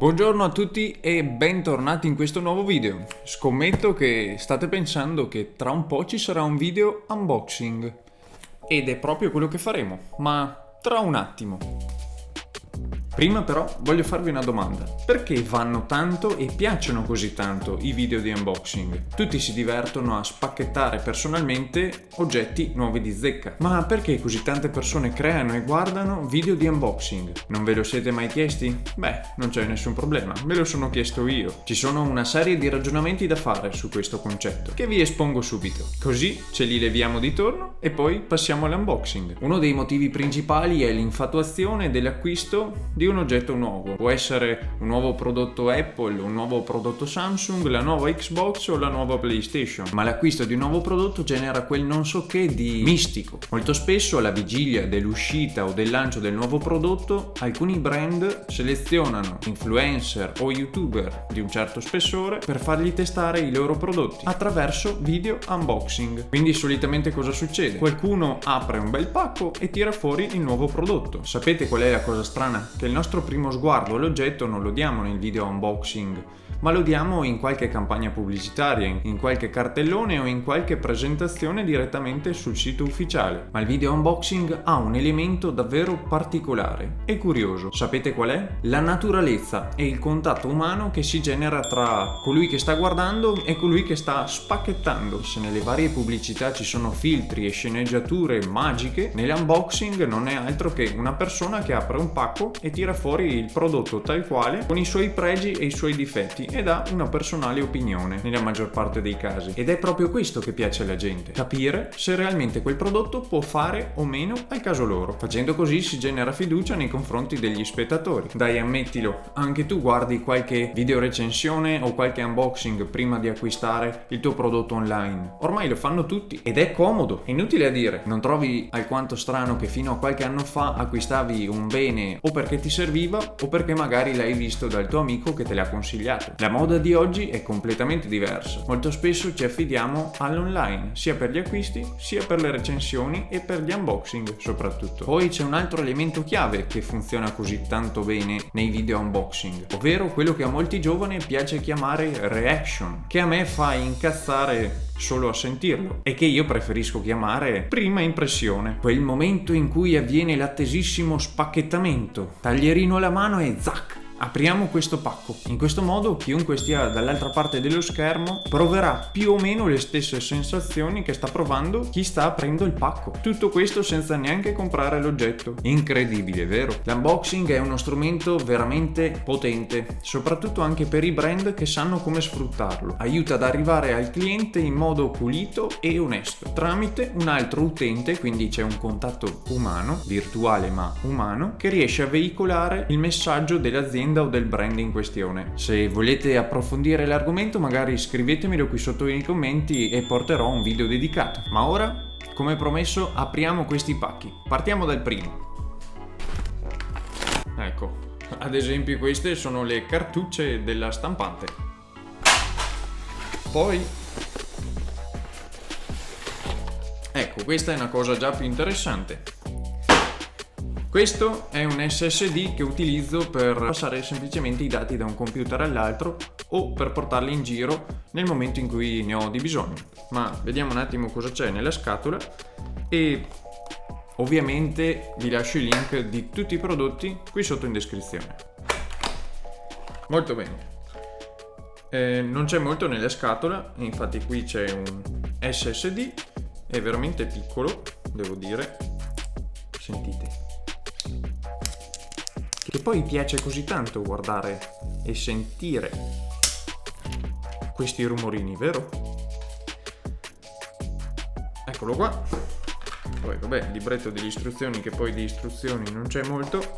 Buongiorno a tutti e bentornati in questo nuovo video. Scommetto che state pensando che tra un po' ci sarà un video unboxing ed è proprio quello che faremo, ma tra un attimo. Prima però voglio farvi una domanda. Perché vanno tanto e piacciono così tanto i video di unboxing? Tutti si divertono a spacchettare personalmente oggetti nuovi di zecca. Ma perché così tante persone creano e guardano video di unboxing? Non ve lo siete mai chiesti? Beh, non c'è nessun problema, me lo sono chiesto io. Ci sono una serie di ragionamenti da fare su questo concetto, che vi espongo subito. Così ce li leviamo di torno e poi passiamo all'unboxing. Uno dei motivi principali è l'infatuazione dell'acquisto di un oggetto nuovo. Può essere un nuovo prodotto Apple, un nuovo prodotto Samsung, la nuova Xbox o la nuova PlayStation. Ma l'acquisto di un nuovo prodotto genera quel non so che di mistico. Molto spesso alla vigilia dell'uscita o del lancio del nuovo prodotto, alcuni brand selezionano influencer o youtuber di un certo spessore per fargli testare i loro prodotti attraverso video unboxing. Quindi solitamente cosa succede? Qualcuno apre un bel pacco e tira fuori il nuovo prodotto. Sapete qual è la cosa strana? Che il nostro primo sguardo all'oggetto non lo diamo nel video unboxing, ma lo diamo in qualche campagna pubblicitaria, in qualche cartellone o in qualche presentazione direttamente sul sito ufficiale. Ma il video unboxing ha un elemento davvero particolare e curioso. Sapete qual è? La naturalezza e il contatto umano che si genera tra colui che sta guardando e colui che sta spacchettando. Se nelle varie pubblicità ci sono filtri e sceneggiature magiche, nell'unboxing non è altro che una persona che apre un pacco e tira fuori il prodotto tal quale, con i suoi pregi e i suoi difetti, ed ha una personale opinione nella maggior parte dei casi. Ed è proprio questo che piace alla gente: capire se realmente quel prodotto può fare o meno al caso loro. Facendo così si genera fiducia nei confronti degli spettatori. Dai, ammettilo, anche tu guardi qualche video recensione o qualche unboxing prima di acquistare il tuo prodotto online. Ormai lo fanno tutti ed è comodo, è inutile a dire. Non trovi alquanto strano che fino a qualche anno fa acquistavi un bene o perché ti serviva o perché magari l'hai visto dal tuo amico che te l'ha consigliato? La moda di oggi è completamente diversa. Molto spesso ci affidiamo all'online, sia per gli acquisti, sia per le recensioni e per gli unboxing soprattutto. Poi c'è un altro elemento chiave che funziona così tanto bene nei video unboxing, ovvero quello che a molti giovani piace chiamare reaction, che a me fa incazzare solo a sentirlo e che io preferisco chiamare prima impressione. Quel momento in cui avviene l'attesissimo spacchettamento, taglierino alla mano e zac! Apriamo questo pacco. In questo modo chiunque stia dall'altra parte dello schermo proverà più o meno le stesse sensazioni che sta provando chi sta aprendo il pacco. Tutto questo senza neanche comprare l'oggetto. Incredibile, vero? L'unboxing è uno strumento veramente potente, soprattutto anche per i brand che sanno come sfruttarlo. Aiuta ad arrivare al cliente in modo pulito e onesto, tramite un altro utente, quindi c'è un contatto umano, virtuale ma umano, che riesce a veicolare il messaggio dell'azienda o del brand in questione. Se volete approfondire l'argomento, magari scrivetemelo qui sotto nei commenti e porterò un video dedicato. Ma ora, come promesso, apriamo questi pacchi. Partiamo dal primo. Ecco, ad esempio queste sono le cartucce della stampante. Poi ecco, questa è una cosa già più interessante. Questo è un SSD che utilizzo per passare semplicemente i dati da un computer all'altro o per portarli in giro nel momento in cui ne ho di bisogno. Ma vediamo un attimo cosa c'è nella scatola e ovviamente vi lascio il link di tutti i prodotti qui sotto in descrizione. Molto bene. Non c'è molto nella scatola, infatti qui c'è un SSD, è veramente piccolo, devo dire. Sentite. Che poi piace così tanto guardare e sentire questi rumorini, vero? Eccolo qua. Poi vabbè, libretto delle istruzioni, che poi di istruzioni non c'è molto,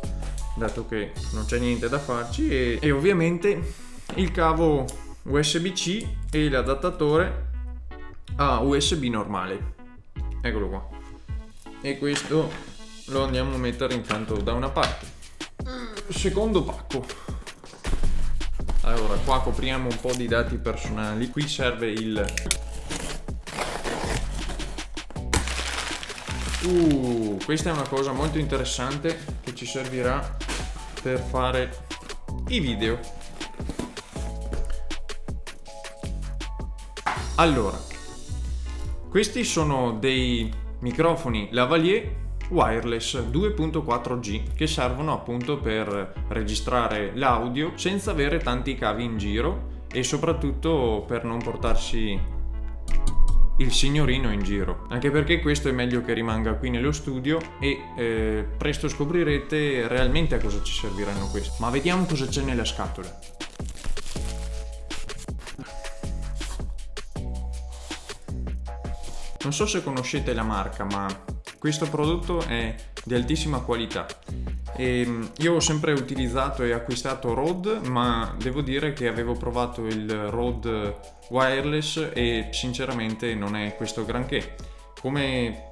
dato che non c'è niente da farci, e ovviamente il cavo USB-C e l'adattatore a USB normale. Eccolo qua. E questo lo andiamo a mettere intanto da una parte. Secondo pacco. Allora, qua copriamo un po' di dati personali. Qui serve il questa è una cosa molto interessante che ci servirà per fare i video. Allora, questi sono dei microfoni lavalier wireless 2.4G che servono appunto per registrare l'audio senza avere tanti cavi in giro e soprattutto per non portarsi il signorino in giro, anche perché questo è meglio che rimanga qui nello studio e presto scoprirete realmente a cosa ci serviranno questi. Ma vediamo cosa c'è nella scatola. Non so se conoscete la marca, ma questo prodotto è di altissima qualità. Io ho sempre utilizzato e acquistato Rode, ma devo dire che avevo provato il Rode wireless e sinceramente non è questo granché. Come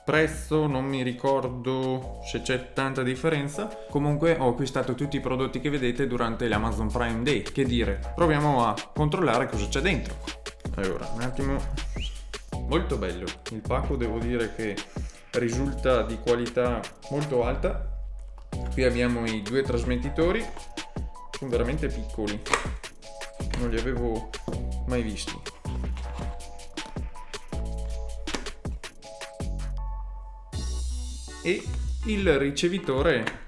prezzo non mi ricordo se c'è tanta differenza. Comunque ho acquistato tutti i prodotti che vedete durante l'Amazon Prime Day. Che dire, proviamo a controllare cosa c'è dentro. Allora, un attimo. Molto bello, il pacco devo dire che risulta di qualità molto alta. Qui abbiamo i due trasmettitori, sono veramente piccoli, non li avevo mai visti. E il ricevitore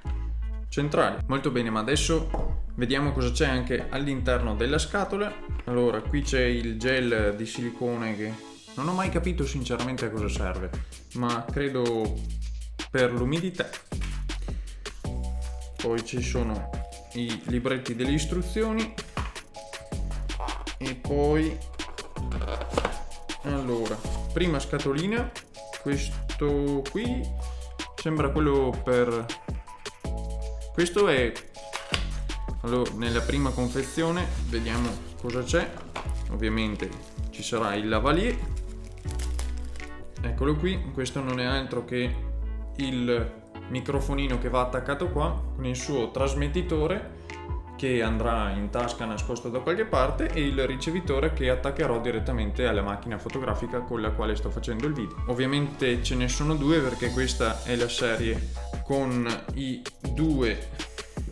centrale. Molto bene, ma adesso vediamo cosa c'è anche all'interno della scatola. Allora, qui c'è il gel di silicone che non ho mai capito sinceramente a cosa serve, ma credo per l'umidità. Poi ci sono i libretti delle istruzioni e poi allora, prima scatolina, questo qui sembra quello per... questo è... Allora, nella prima confezione vediamo cosa c'è. Ovviamente ci sarà il lavalier. Eccolo qui, questo non è altro che il microfonino che va attaccato qua con il suo trasmettitore che andrà in tasca nascosto da qualche parte e il ricevitore che attaccherò direttamente alla macchina fotografica con la quale sto facendo il video. Ovviamente ce ne sono due perché questa è la serie con i due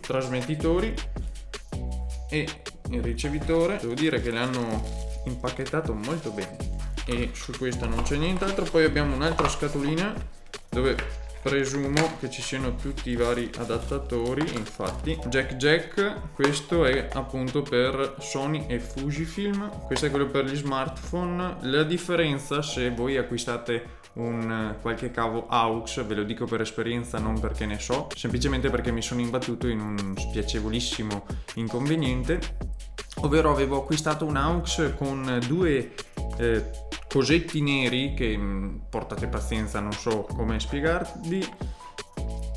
trasmettitori e il ricevitore. Devo dire che l'hanno impacchettato molto bene. E su questa non c'è nient'altro. Poi abbiamo un'altra scatolina dove presumo che ci siano tutti i vari adattatori. Infatti jack, questo è appunto per Sony e Fujifilm, questo è quello per gli smartphone. La differenza, se voi acquistate un qualche cavo AUX, ve lo dico per esperienza, non perché ne so, semplicemente perché mi sono imbattuto in un spiacevolissimo inconveniente, ovvero avevo acquistato un AUX con due cosetti neri che portate pazienza, non so come spiegarvi,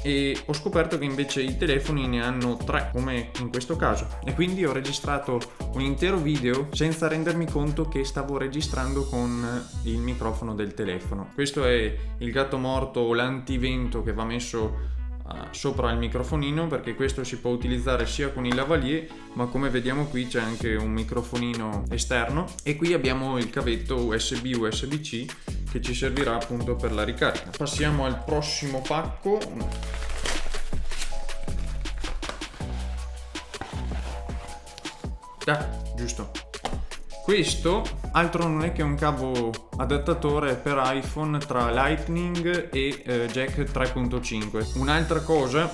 e ho scoperto che invece i telefoni ne hanno tre, come in questo caso, e quindi ho registrato un intero video senza rendermi conto che stavo registrando con il microfono del telefono. Questo è il gatto morto o l'antivento che va messo sopra il microfonino, perché questo si può utilizzare sia con il lavalier, ma come vediamo qui c'è anche un microfonino esterno e qui abbiamo il cavetto USB USB-C che ci servirà appunto per la ricarica. Passiamo al prossimo pacco. Giusto. Questo altro non è che un cavo adattatore per iPhone tra Lightning e jack 3.5. Un'altra cosa,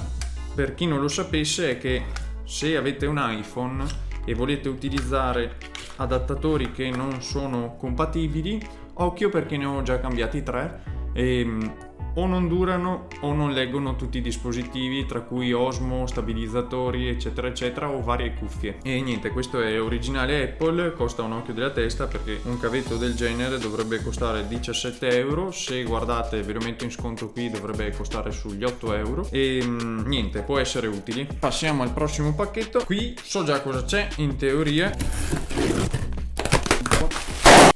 per chi non lo sapesse, è che se avete un iPhone e volete utilizzare adattatori che non sono compatibili, occhio perché ne ho già cambiati 3 e o non durano o non leggono tutti i dispositivi, tra cui Osmo, stabilizzatori eccetera eccetera, o varie cuffie. E niente, questo è originale Apple, costa un occhio della testa perché un cavetto del genere dovrebbe costare 17 euro, se guardate ve lo metto in sconto qui dovrebbe costare sugli 8 euro e niente, può essere utile. Passiamo al prossimo pacchetto. Qui so già cosa c'è in teoria.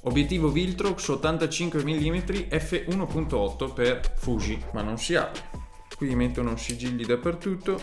Obiettivo Viltrox 85 mm f1.8 per Fuji, ma non si apre. Qui mettono sigilli dappertutto.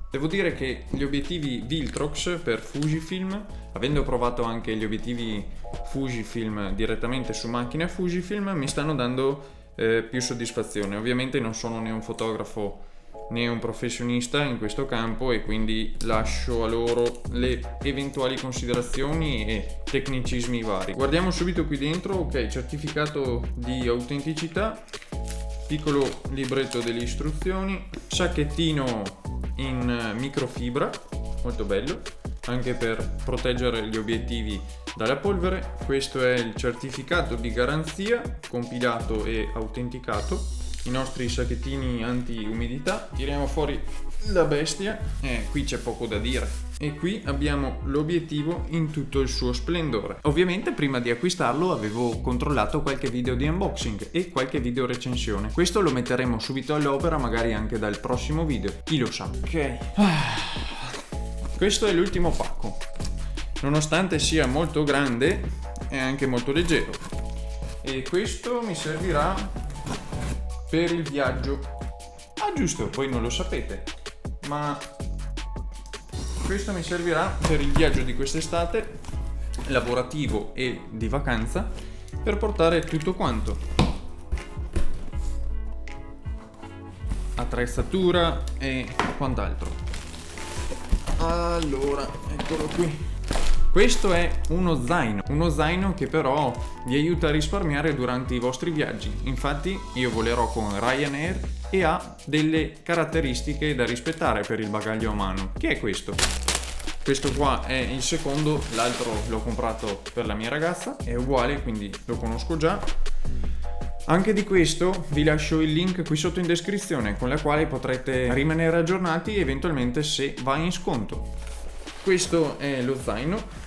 Devo dire che gli obiettivi Viltrox per Fujifilm, avendo provato anche gli obiettivi Fujifilm direttamente su macchina Fujifilm, mi stanno dando più soddisfazione. Ovviamente non sono né un fotografo né un professionista in questo campo e quindi lascio a loro le eventuali considerazioni e tecnicismi vari. Guardiamo subito qui dentro. Ok, certificato di autenticità, piccolo libretto delle istruzioni, sacchettino in microfibra, molto bello, anche per proteggere gli obiettivi dalla polvere. Questo è il certificato di garanzia compilato e autenticato, i nostri sacchettini anti-umidità. Tiriamo fuori la bestia, qui c'è poco da dire. E qui abbiamo l'obiettivo in tutto il suo splendore. Ovviamente prima di acquistarlo avevo controllato qualche video di unboxing e qualche video recensione. Questo lo metteremo subito all'opera, magari anche dal prossimo video, chi lo sa. Ok, questo è l'ultimo pacco. Nonostante sia molto grande, è anche molto leggero. E questo mi servirà per il viaggio. Ah, giusto, voi non lo sapete, ma questo mi servirà per il viaggio di quest'estate, lavorativo e di vacanza, per portare tutto quanto. Attrezzatura e quant'altro. Allora, eccolo qui. Questo è uno zaino che però vi aiuta a risparmiare durante i vostri viaggi. Infatti io volerò con Ryanair e ha delle caratteristiche da rispettare per il bagaglio a mano. Che è questo? Questo qua è il secondo, l'altro l'ho comprato per la mia ragazza, è uguale, quindi lo conosco già. Anche di questo vi lascio il link qui sotto in descrizione, con la quale potrete rimanere aggiornati eventualmente se va in sconto. Questo è lo zaino,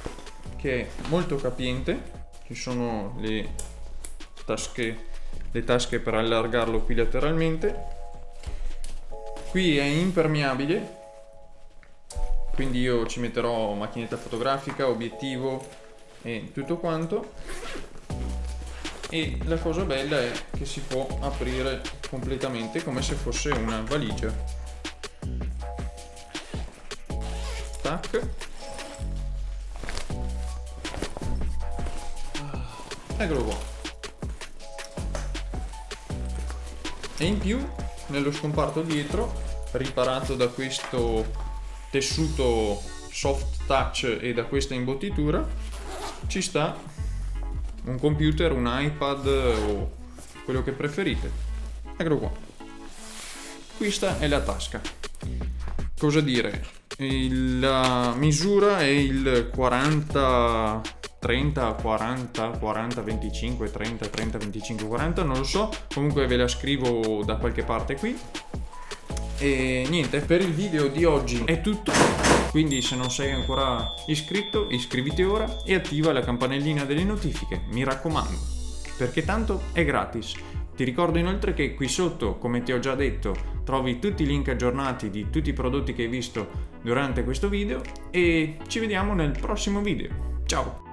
che è molto capiente. Ci sono le tasche per allargarlo qui lateralmente. Qui è impermeabile, quindi io ci metterò macchinetta fotografica, obiettivo e tutto quanto. E la cosa bella è che si può aprire completamente come se fosse una valigia. Tac. Eccolo qua. E in più, nello scomparto dietro, riparato da questo tessuto soft touch e da questa imbottitura, ci sta un computer, un iPad o quello che preferite. Eccolo qua. Questa è la tasca. Cosa dire? La misura è il 40 30 40 40 25 30 30 25 40, non lo so, comunque ve la scrivo da qualche parte qui. E niente, per il video di oggi è tutto, quindi se non sei ancora iscritto iscriviti ora e attiva la campanellina delle notifiche, mi raccomando, perché tanto è gratis. Ti ricordo inoltre che qui sotto, come ti ho già detto, trovi tutti i link aggiornati di tutti i prodotti che hai visto durante questo video e ci vediamo nel prossimo video. Ciao!